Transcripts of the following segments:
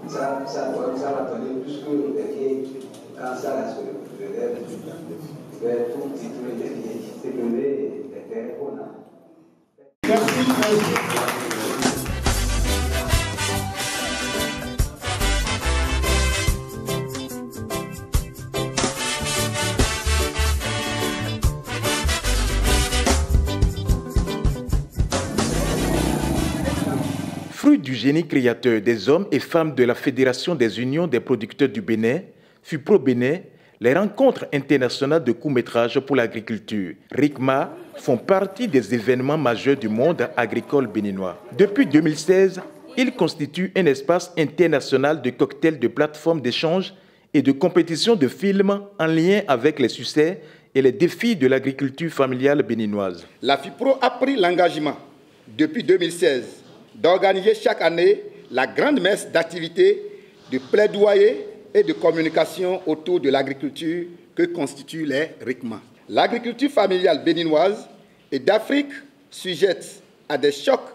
Ça va donner plus que les vieilles, quand ça la relève, vers tout titrer les vieilles, c'est lever les terres qu'on a. Fruit du génie créateur des hommes et femmes de la Fédération des unions des producteurs du Bénin, FUPRO Bénin, les rencontres internationales de court-métrage pour l'agriculture, RICMA, font partie des événements majeurs du monde agricole béninois. Depuis 2016, ils constituent un espace international de cocktails de plateformes d'échange et de compétition de films en lien avec les succès et les défis de l'agriculture familiale béninoise. La FUPRO a pris l'engagement, depuis 2016, d'organiser chaque année la grande messe d'activités, de plaidoyer et de communication autour de l'agriculture que constituent les RICMA. L'agriculture familiale béninoise et d'Afrique sujette à des chocs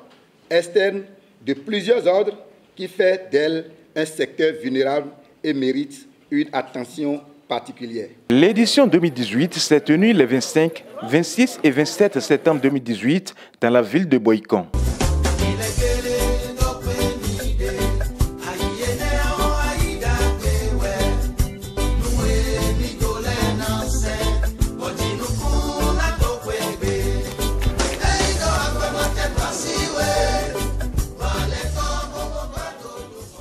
externes de plusieurs ordres qui fait d'elle un secteur vulnérable et mérite une attention particulière. L'édition 2018 s'est tenue les 25, 26 et 27 septembre 2018 dans la ville de Boïcon.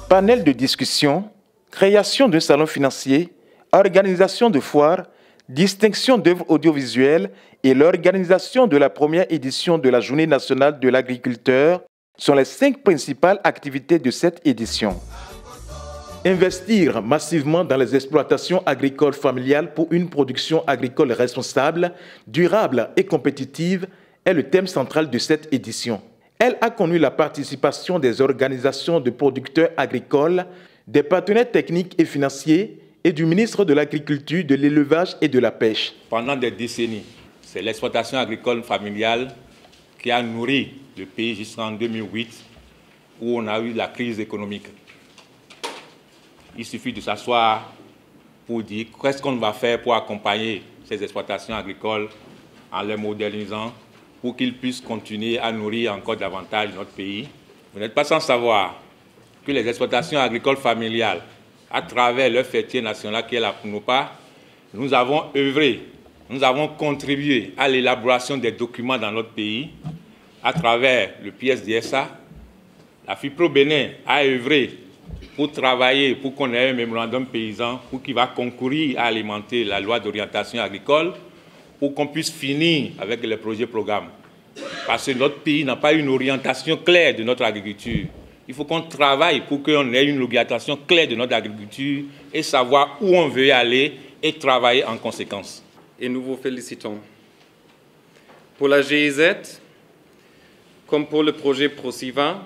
Panel de discussion, création d'un salon financier, organisation de foires, distinction d'œuvres audiovisuelles et l'organisation de la première édition de la Journée nationale de l'agriculteur sont les 5 principales activités de cette édition. Investir massivement dans les exploitations agricoles familiales pour une production agricole responsable, durable et compétitive est le thème central de cette édition. Elle a connu la participation des organisations de producteurs agricoles, des partenaires techniques et financiers et du ministre de l'Agriculture, de l'Élevage et de la Pêche. Pendant des décennies, c'est l'exploitation agricole familiale qui a nourri le pays jusqu'en 2008, où on a eu la crise économique. Il suffit de s'asseoir pour dire qu'est-ce qu'on va faire pour accompagner ces exploitations agricoles en les modernisant, pour qu'ils puissent continuer à nourrir encore davantage notre pays. Vous n'êtes pas sans savoir que les exploitations agricoles familiales, à travers leur fêtier national qui est la PNUPA, nous avons œuvré, nous avons contribué à l'élaboration des documents dans notre pays, à travers le PSDSA. La FUPRO Bénin a œuvré pour travailler, pour qu'on ait un mémorandum paysan, pour qu'il va concourir à alimenter la loi d'orientation agricole, pour qu'on puisse finir avec les projets-programmes. Parce que notre pays n'a pas une orientation claire de notre agriculture. Il faut qu'on travaille pour qu'on ait une orientation claire de notre agriculture et savoir où on veut aller et travailler en conséquence. Et nous vous félicitons. Pour la GIZ, comme pour le projet ProSiva,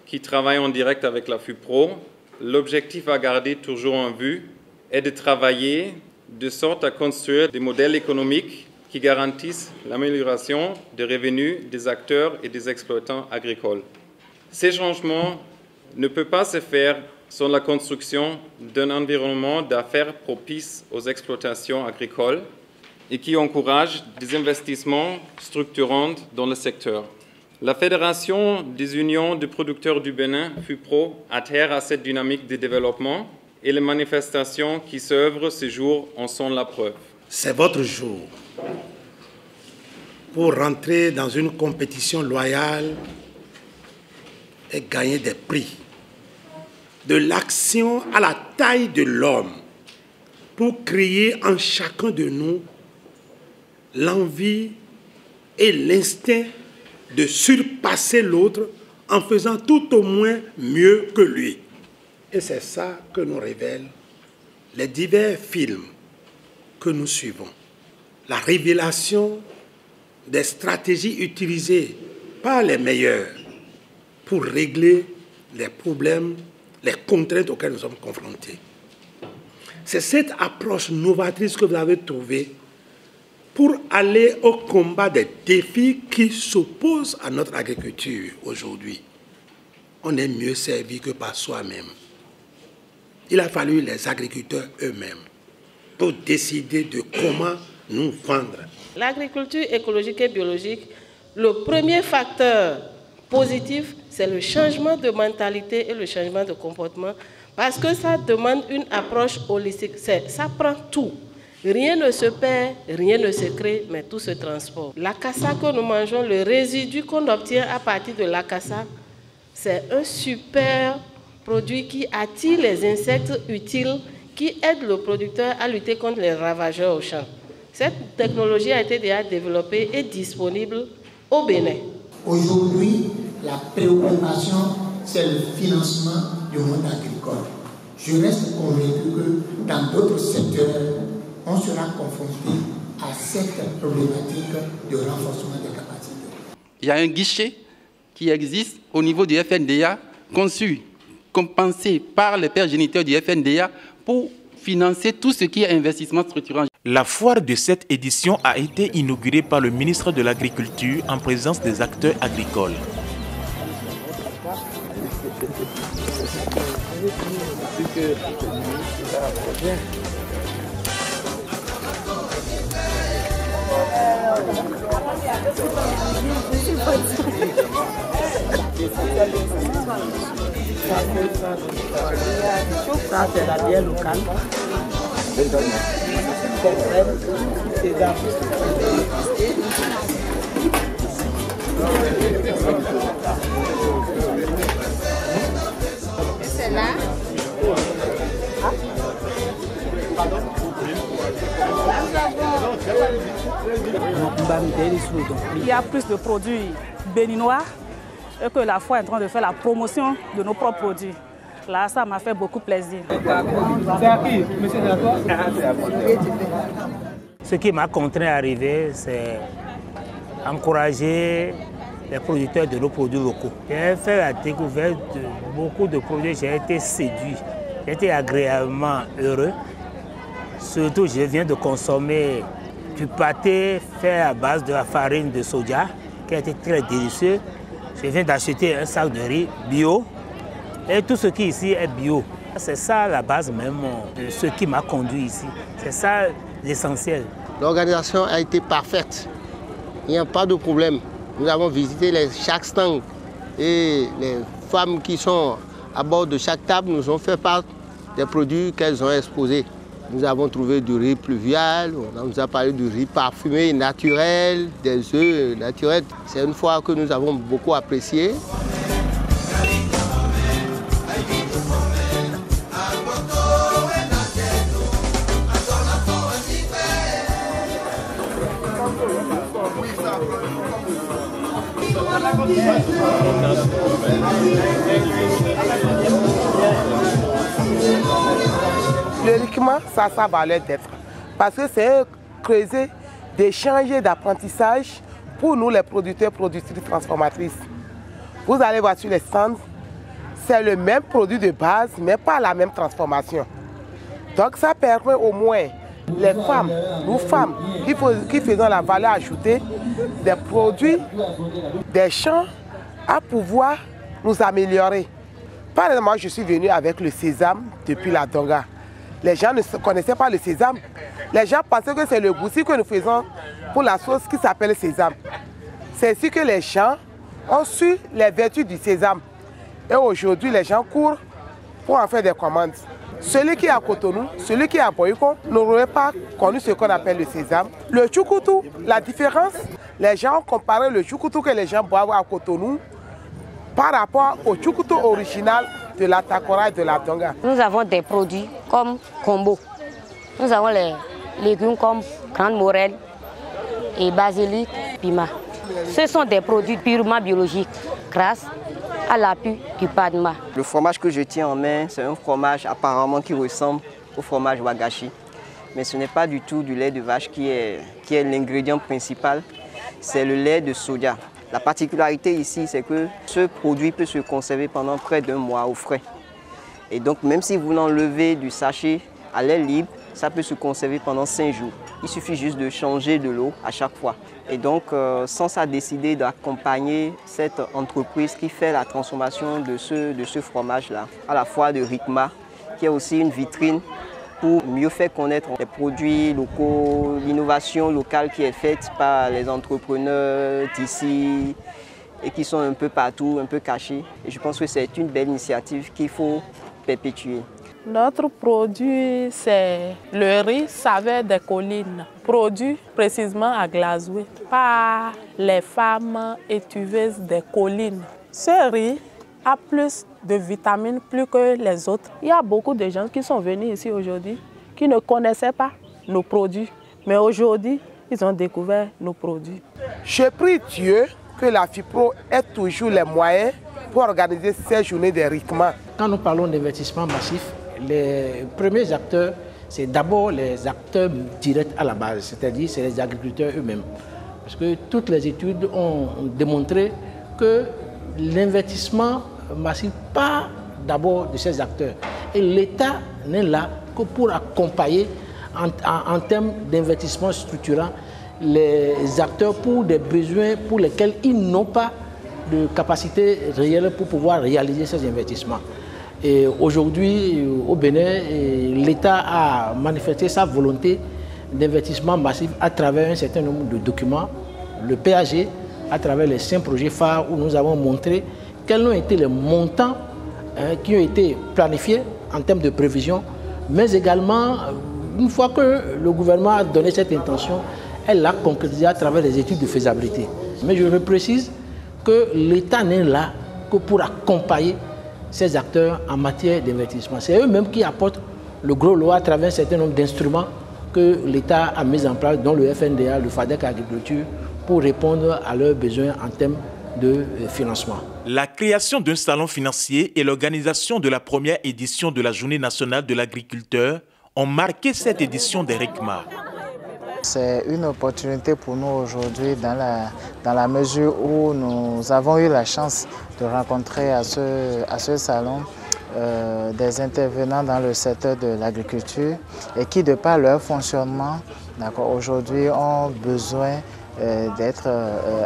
qui travaille en direct avec la FUPRO, l'objectif à garder toujours en vue est de travailler de sorte à construire des modèles économiques qui garantissent l'amélioration des revenus des acteurs et des exploitants agricoles. Ces changements ne peuvent pas se faire sans la construction d'un environnement d'affaires propice aux exploitations agricoles et qui encourage des investissements structurants dans le secteur. La Fédération des unions de producteurs du Bénin, FUPRO, adhère à cette dynamique de développement et les manifestations qui s'œuvrent ce jour en sont la preuve. C'est votre jour pour rentrer dans une compétition loyale et gagner des prix. De l'action à la taille de l'homme pour créer en chacun de nous l'envie et l'instinct de surpasser l'autre en faisant tout au moins mieux que lui. Et c'est ça que nous révèlent les divers films que nous suivons. La révélation des stratégies utilisées par les meilleurs pour régler les problèmes, les contraintes auxquelles nous sommes confrontés. C'est cette approche novatrice que vous avez trouvée pour aller au combat des défis qui s'opposent à notre agriculture aujourd'hui. On est mieux servi que par soi-même. il a fallu les agriculteurs eux-mêmes pour décider de comment nous vendre. L'agriculture écologique et biologique, le premier facteur positif, c'est le changement de mentalité et le changement de comportement, parce que ça demande une approche holistique. Ça prend tout. Rien ne se perd, rien ne se crée, mais tout se transforme. La cassa que nous mangeons, le résidu qu'on obtient à partir de la cassa, c'est un super produit qui attire les insectes utiles, qui aide le producteur à lutter contre les ravageurs au champ. Cette technologie a été déjà développée et disponible au Bénin. Aujourd'hui, la préoccupation, c'est le financement du monde agricole. Je reste convaincu que dans d'autres secteurs, on sera confronté à cette problématique de renforcement des capacités. Il y a un guichet qui existe au niveau du FNDA, conçu, compensé par les pères géniteurs du FNDA pour financer tout ce qui est investissement structurant. La foire de cette édition a été inaugurée par le ministre de l'Agriculture en présence des acteurs agricoles. Ça, c'est la bière locale. C'est là. Il y a plus de produits béninois et que la foire est en train de faire la promotion de nos propres produits. Là, ça m'a fait beaucoup plaisir. C'est à qui, monsieur Delacroix? Ce qui m'a contraint à arriver, c'est encourager les producteurs de nos produits locaux. J'ai fait la découverte de beaucoup de produits, j'ai été séduit, j'ai été agréablement heureux. Surtout, je viens de consommer du pâté fait à base de la farine de soja, qui a été très délicieux. Je viens d'acheter un sac de riz bio. Et tout ce qui ici est bio. C'est ça la base même de ce qui m'a conduit ici. C'est ça l'essentiel. L'organisation a été parfaite. Il n'y a pas de problème. Nous avons visité chaque stand et les femmes qui sont à bord de chaque table nous ont fait part des produits qu'elles ont exposés. Nous avons trouvé du riz pluvial, on nous a parlé du riz parfumé naturel, des œufs naturels. C'est une fois que nous avons beaucoup apprécié. Le RICMA, ça a sa valeur d'être. Parce que c'est un creuset d'échange d'apprentissage pour nous, les producteurs, productrices, transformatrices. Vous allez voir sur les stands, c'est le même produit de base, mais pas la même transformation. Donc ça permet au moins les femmes, nous femmes, qui faisons la valeur ajoutée des produits, des champs, à pouvoir nous améliorer. Par exemple, moi, je suis venu avec le sésame depuis la Donga. Les gens ne connaissaient pas le sésame. Les gens pensaient que c'est le goussi que nous faisons pour la sauce qui s'appelle sésame. C'est ainsi que les gens ont su les vertus du sésame. Et aujourd'hui, les gens courent pour en faire des commandes. Celui qui est à Cotonou, celui qui est à Boyko, n'aurait pas connu ce qu'on appelle le sésame. Le choucoutou, la différence, les gens ont comparé le choucoutou que les gens boivent à Cotonou par rapport au choucoutou original de la Takora et de la Donga. Nous avons des produits comme combo. Nous avons les légumes comme grande morelle et basilic, piment. Ce sont des produits purement biologiques grâce à l'appui du PADMA. Le fromage que je tiens en main, c'est un fromage apparemment qui ressemble au fromage Wagashi. Mais ce n'est pas du tout du lait de vache qui est l'ingrédient principal, c'est le lait de soja. La particularité ici, c'est que ce produit peut se conserver pendant près d'1 mois au frais. Et donc, même si vous l'enlevez du sachet à l'air libre, ça peut se conserver pendant 5 jours. Il suffit juste de changer de l'eau à chaque fois. Et donc, Sens a décidé d'accompagner cette entreprise qui fait la transformation de ce fromage-là, à la fois de RICMA qui est aussi une vitrine pour mieux faire connaître les produits locaux, l'innovation locale qui est faite par les entrepreneurs d'ici et qui sont un peu partout, un peu cachés. Et je pense que c'est une belle initiative qu'il faut perpétuer. Notre produit, c'est le riz saveur des collines, produit précisément à Glasgow par les femmes étuveuses des collines. Ce riz a plus de vitamines plus que les autres. Il y a beaucoup de gens qui sont venus ici aujourd'hui qui ne connaissaient pas nos produits, mais aujourd'hui, ils ont découvert nos produits. Je prie Dieu que la FIPRO ait toujours les moyens pour organiser ces journées de RICMA. Quand nous parlons d'investissement massif, les premiers acteurs, c'est d'abord les acteurs directs à la base, c'est-à-dire c'est les agriculteurs eux-mêmes. Parce que toutes les études ont démontré que l'investissement massif part d'abord de ces acteurs. Et l'État n'est là que pour accompagner en termes d'investissement structurant les acteurs pour des besoins pour lesquels ils n'ont pas de capacité réelle pour pouvoir réaliser ces investissements. Et aujourd'hui, au Bénin, l'État a manifesté sa volonté d'investissement massif à travers un certain nombre de documents, le PAG, à travers les 5 projets phares où nous avons montré quels ont été les montants qui ont été planifiés en termes de prévision, mais également, une fois que le gouvernement a donné cette intention, elle l'a concrétisée à travers les études de faisabilité. Mais je reprécise que l'État n'est là que pour accompagner ces acteurs en matière d'investissement. C'est eux-mêmes qui apportent le gros lot à travers un certain nombre d'instruments que l'État a mis en place, dont le FNDA, le FADEC Agriculture, pour répondre à leurs besoins en termes de financement. La création d'un salon financier et l'organisation de la première édition de la Journée nationale de l'agriculteur ont marqué cette édition des RICMA. C'est une opportunité pour nous aujourd'hui dans la mesure où nous avons eu la chance de rencontrer à ce salon des intervenants dans le secteur de l'agriculture et qui, de par leur fonctionnement, aujourd'hui ont besoin d'être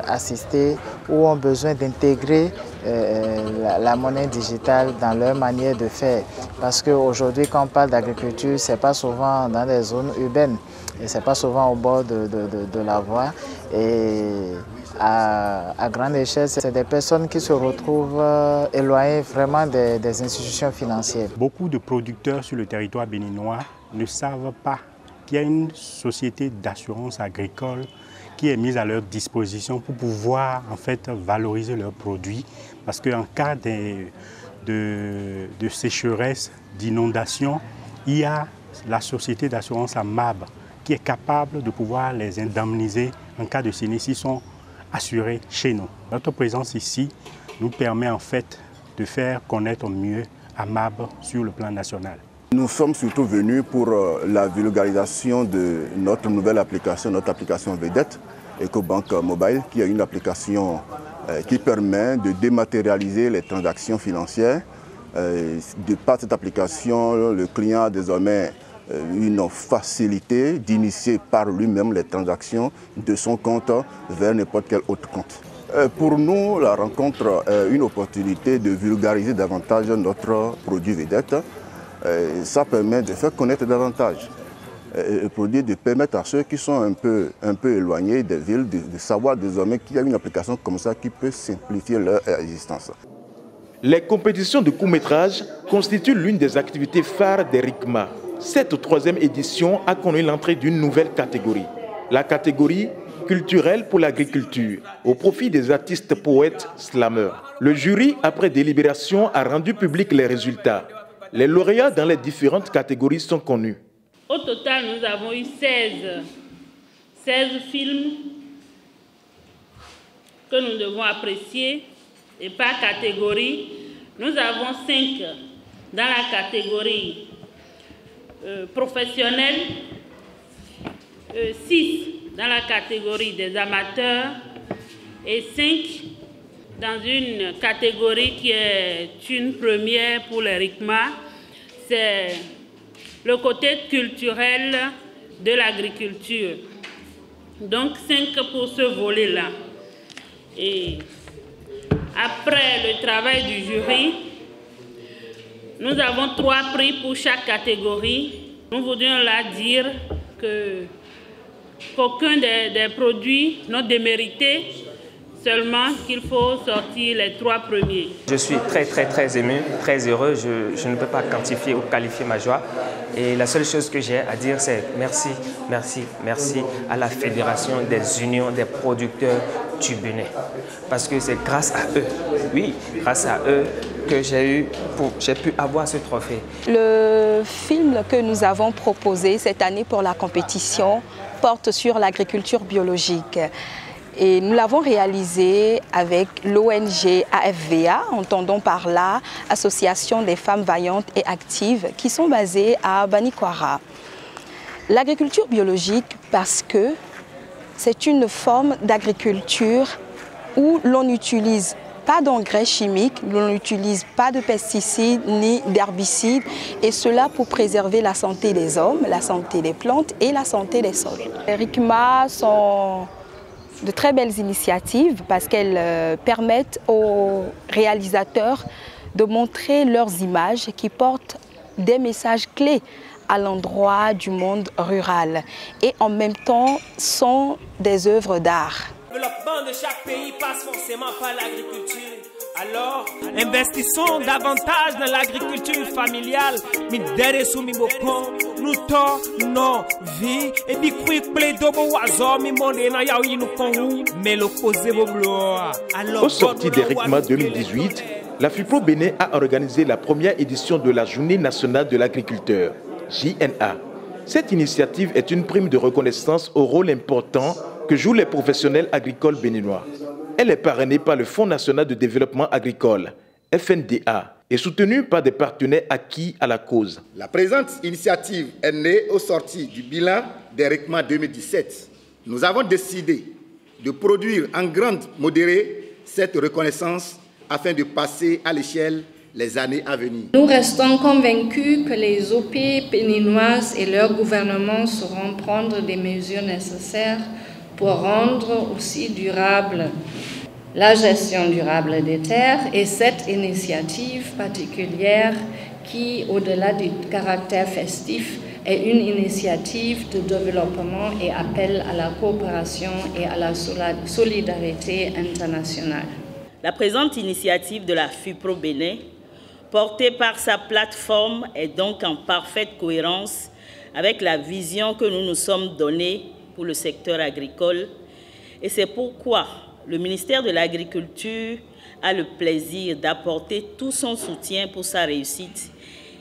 assistés ou ont besoin d'intégrer la monnaie digitale dans leur manière de faire. Parce qu'aujourd'hui, quand on parle d'agriculture, ce n'est pas souvent dans des zones urbaines et ce n'est pas souvent au bord de la voie. Et à grande échelle, c'est des personnes qui se retrouvent éloignées vraiment des institutions financières. Beaucoup de producteurs sur le territoire béninois ne savent pas qu'il y a une société d'assurance agricole qui est mise à leur disposition pour pouvoir en fait valoriser leurs produits. Parce qu'en cas de sécheresse, d'inondation, il y a la société d'assurance AMAB qui est capable de pouvoir les indemniser en cas de sinistre. Ils sont assurés chez nous. Notre présence ici nous permet en fait de faire connaître mieux AMAB sur le plan national. Nous sommes surtout venus pour la vulgarisation de notre nouvelle application, notre application Vedette, EcoBank Mobile, qui est une application qui permet de dématérialiser les transactions financières. De par cette application, le client a désormais une facilité d'initier par lui-même les transactions de son compte vers n'importe quel autre compte. Pour nous, la rencontre est une opportunité de vulgariser davantage notre produit Vedette. Ça permet de faire connaître davantage le produit, de permettre à ceux qui sont un peu éloignés des villes de savoir désormais qu'il y a une application comme ça qui peut simplifier leur existence. Les compétitions de court-métrage constituent l'une des activités phares des RICMA. Cette 3e édition a connu l'entrée d'une nouvelle catégorie, la catégorie culturelle pour l'agriculture, au profit des artistes, poètes, slameurs. Le jury, après délibération, a rendu public les résultats. Les lauréats dans les différentes catégories sont connus. Au total, nous avons eu 16 films que nous devons apprécier. Et par catégorie, nous avons 5 dans la catégorie professionnelle, 6 dans la catégorie des amateurs et 5 dans une catégorie qui est une première pour les RICMA. C'est le côté culturel de l'agriculture. Donc 5 pour ce volet-là. Et après le travail du jury, Nous avons 3 prix pour chaque catégorie. Nous voudrions là dire qu'aucun des produits n'a démérité, seulement qu'il faut sortir les 3 premiers. Je suis très ému, très heureux. Je ne peux pas quantifier ou qualifier ma joie. Et la seule chose que j'ai à dire, c'est merci à la Fédération des unions des producteurs du Bénin. Parce que c'est grâce à eux, oui, grâce à eux, que j'ai pu avoir ce trophée. Le film que nous avons proposé cette année pour la compétition porte sur l'agriculture biologique. Et nous l'avons réalisé avec l'ONG AFVA, entendons par là Association des femmes vaillantes et actives, qui sont basées à Banikwara. L'agriculture biologique parce que c'est une forme d'agriculture où l'on n'utilise pas d'engrais chimiques, l'on n'utilise pas de pesticides ni d'herbicides, et cela pour préserver la santé des hommes, la santé des plantes et la santé des sols. Les RICMA sont de très belles initiatives parce qu'elles permettent aux réalisateurs de montrer leurs images qui portent des messages clés à l'endroit du monde rural et en même temps sont des œuvres d'art. Le développement de chaque pays passe forcément par l'agriculture. Alors, investissons davantage dans l'agriculture familiale. Au sorti des RICMA 2018, la FUPRO Bénin a organisé la première édition de la Journée nationale de l'agriculteur, JNA. Cette initiative est une prime de reconnaissance au rôle important que jouent les professionnels agricoles béninois. Elle est parrainée par le Fonds national de développement agricole, FNDA, et soutenue par des partenaires acquis à la cause. La présente initiative est née au sorti du bilan des RICMA 2017. Nous avons décidé de produire en grande modérée cette reconnaissance afin de passer à l'échelle les années à venir. Nous restons convaincus que les OP béninoises et leur gouvernement sauront prendre des mesures nécessaires pour rendre aussi durable la gestion durable des terres et cette initiative particulière qui, au-delà du caractère festif, est une initiative de développement et appelle à la coopération et à la solidarité internationale. La présente initiative de la FUPRO Bénin, portée par sa plateforme, est donc en parfaite cohérence avec la vision que nous nous sommes donnée pour le secteur agricole. Et c'est pourquoi le ministère de l'Agriculture a le plaisir d'apporter tout son soutien pour sa réussite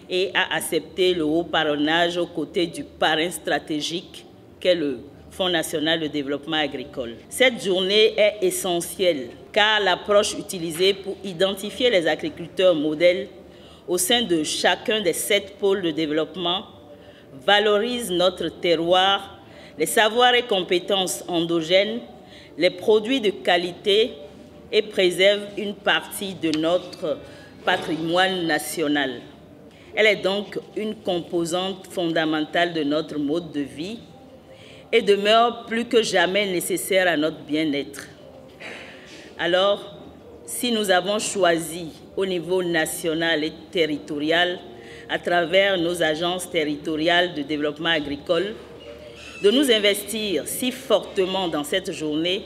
et a accepté le haut parrainage aux côtés du parrain stratégique qu'est le Fonds national de développement agricole. Cette journée est essentielle car l'approche utilisée pour identifier les agriculteurs modèles au sein de chacun des 7 pôles de développement valorise notre terroir, les savoirs et compétences endogènes, les produits de qualité et préserve une partie de notre patrimoine national. Elle est donc une composante fondamentale de notre mode de vie et demeure plus que jamais nécessaire à notre bien-être. Alors, si nous avons choisi au niveau national et territorial, à travers nos agences territoriales de développement agricole, de nous investir si fortement dans cette journée,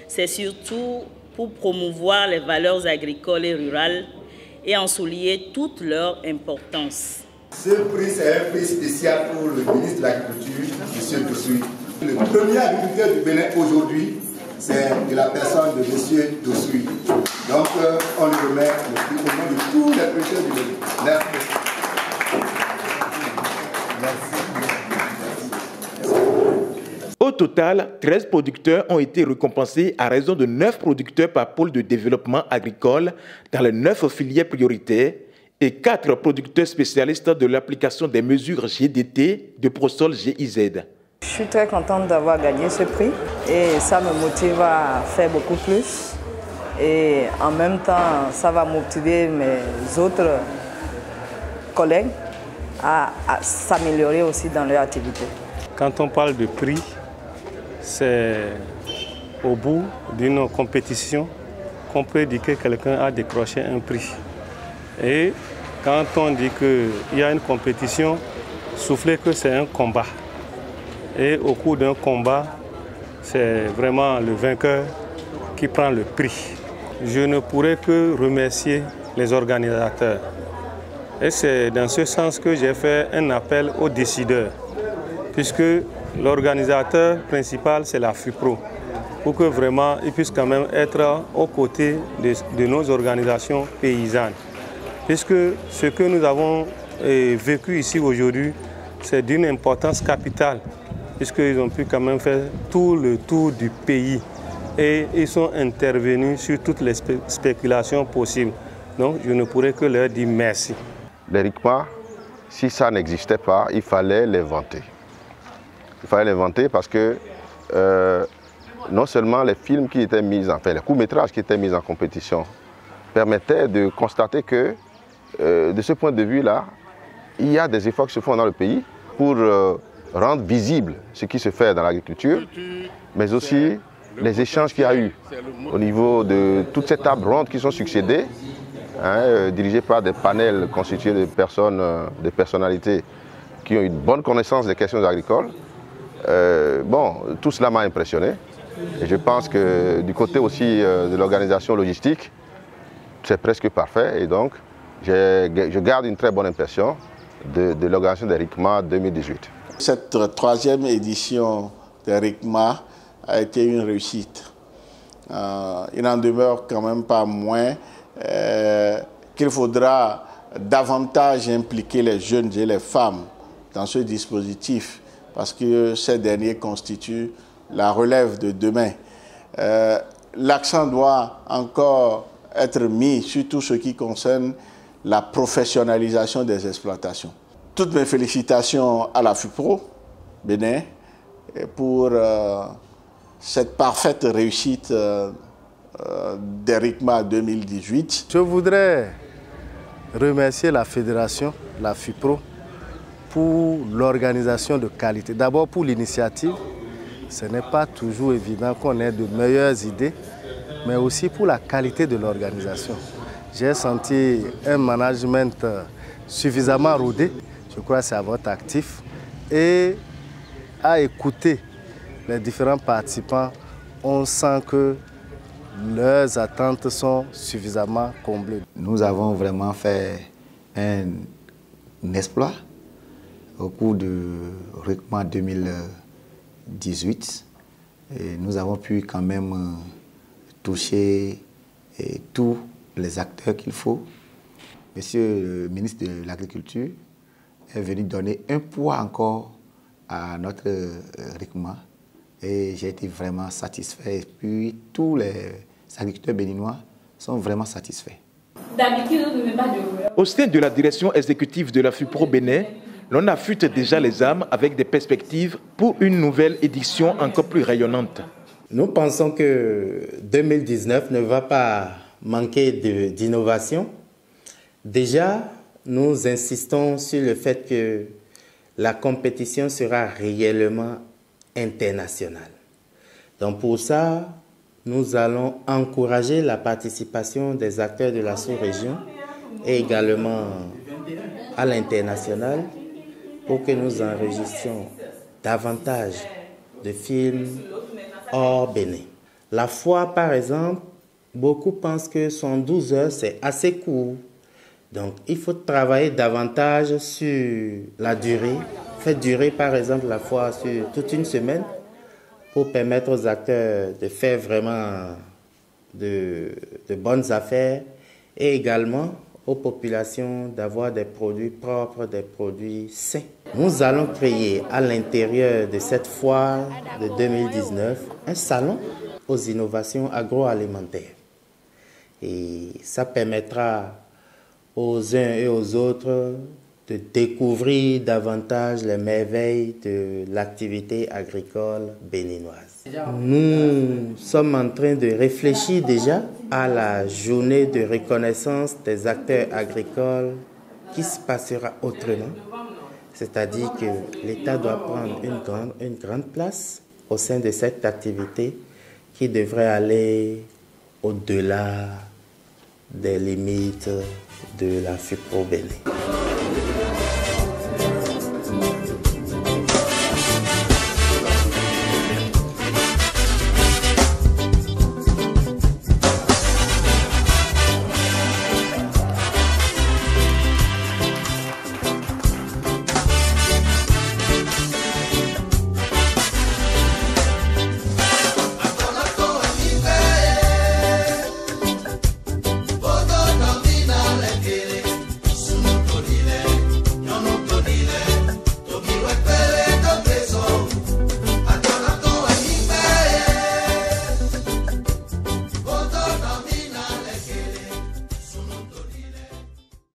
c'est surtout pour promouvoir les valeurs agricoles et rurales et en souligner toute leur importance. Ce prix, c'est un prix spécial pour le ministre de l'Agriculture, M. Dossoui. Le premier agriculteur du Bénin aujourd'hui, c'est de la personne de M. Dossoui. Donc, on lui remet le prix au nom de tous les agriculteurs du Bénin. Merci. Au total, 13 producteurs ont été récompensés à raison de 9 producteurs par pôle de développement agricole dans les 9 filières prioritaires et 4 producteurs spécialistes de l'application des mesures GDT de Prosol GIZ. Je suis très contente d'avoir gagné ce prix et ça me motive à faire beaucoup plus. Et en même temps, ça va motiver mes autres collègues à s'améliorer aussi dans leur activité. Quand on parle de prix, c'est au bout d'une compétition qu'on peut dire que quelqu'un a décroché un prix. Et Quand on dit qu'il y a une compétition, souffler que c'est un combat. Et au cours d'un combat, c'est vraiment le vainqueur qui prend le prix. Je ne pourrais que remercier les organisateurs. Et c'est dans ce sens que j'ai fait un appel aux décideurs, puisque l'organisateur principal, c'est la FUPRO, pour que vraiment ils puissent quand même être aux côtés de nos organisations paysannes. Puisque ce que nous avons vécu ici aujourd'hui, c'est d'une importance capitale, puisqu'ils ont pu quand même faire tout le tour du pays et ils sont intervenus sur toutes les spéculations possibles. Donc je ne pourrais que leur dire merci. Les RICMA, si ça n'existait pas, il fallait l'inventer. Il fallait l'inventer parce que non seulement les films qui étaient mis, enfin les courts-métrages qui étaient mis en compétition permettaient de constater que, de ce point de vue-là, il y a des efforts qui se font dans le pays pour rendre visible ce qui se fait dans l'agriculture, mais aussi les échanges qu'il y a eu au niveau de toutes ces tables rondes qui sont succédées, dirigées par des panels constitués de personnes, de personnalités qui ont une bonne connaissance des questions agricoles. Bon, tout cela m'a impressionné. Et je pense que du côté aussi de l'organisation logistique, c'est presque parfait. Et donc, je garde une très bonne impression de l'organisation des RICMA 2018. Cette troisième édition des RICMA a été une réussite. Il n'en demeure quand même pas moins qu'il faudra davantage impliquer les jeunes et les femmes dans ce dispositif parce que ces derniers constituent la relève de demain. L'accent doit encore être mis sur tout ce qui concerne la professionnalisation des exploitations. Toutes mes félicitations à la FUPRO Bénin pour cette parfaite réussite des RICMA 2018. Je voudrais remercier la fédération, la FUPRO, pour l'organisation de qualité. D'abord pour l'initiative. Ce n'est pas toujours évident qu'on ait de meilleures idées, mais aussi pour la qualité de l'organisation. J'ai senti un management suffisamment rodé, je crois que c'est à votre actif, et à écouter les différents participants, on sent que leurs attentes sont suffisamment comblées. Nous avons vraiment fait un exploit au cours de RICMA 2018. Et nous avons pu quand même toucher tous les acteurs qu'il faut. Monsieur le ministre de l'Agriculture est venu donner un poids encore à notre RICMA et j'ai été vraiment satisfait. Et puis tous les agriculteurs béninois sont vraiment satisfaits. Au sein de la direction exécutive de la FUPRO Bénin, l'on affûte déjà les âmes avec des perspectives pour une nouvelle édition encore plus rayonnante. Nous pensons que 2019 ne va pas manquer d'innovation. Déjà, nous insistons sur le fait que la compétition sera réellement internationale. Donc pour ça, nous allons encourager la participation des acteurs de la sous-région et également à l'international pour que nous enregistrions davantage de films hors Bénin. La foire, par exemple, beaucoup pensent que 112 heures, c'est assez court. Donc, il faut travailler davantage sur la durée. Faire durer, par exemple, la foire sur toute une semaine pour permettre aux acteurs de faire vraiment de bonnes affaires et également aux populations d'avoir des produits propres, des produits sains. Nous allons créer à l'intérieur de cette foire de 2019 un salon aux innovations agroalimentaires. Et ça permettra aux uns et aux autres de découvrir davantage les merveilles de l'activité agricole béninoise. Nous sommes en train de réfléchir déjà à la journée de reconnaissance des acteurs agricoles qui se passera autrement. C'est-à-dire que l'État doit prendre une grande place au sein de cette activité qui devrait aller au-delà des limites de la FIPRO Bénin.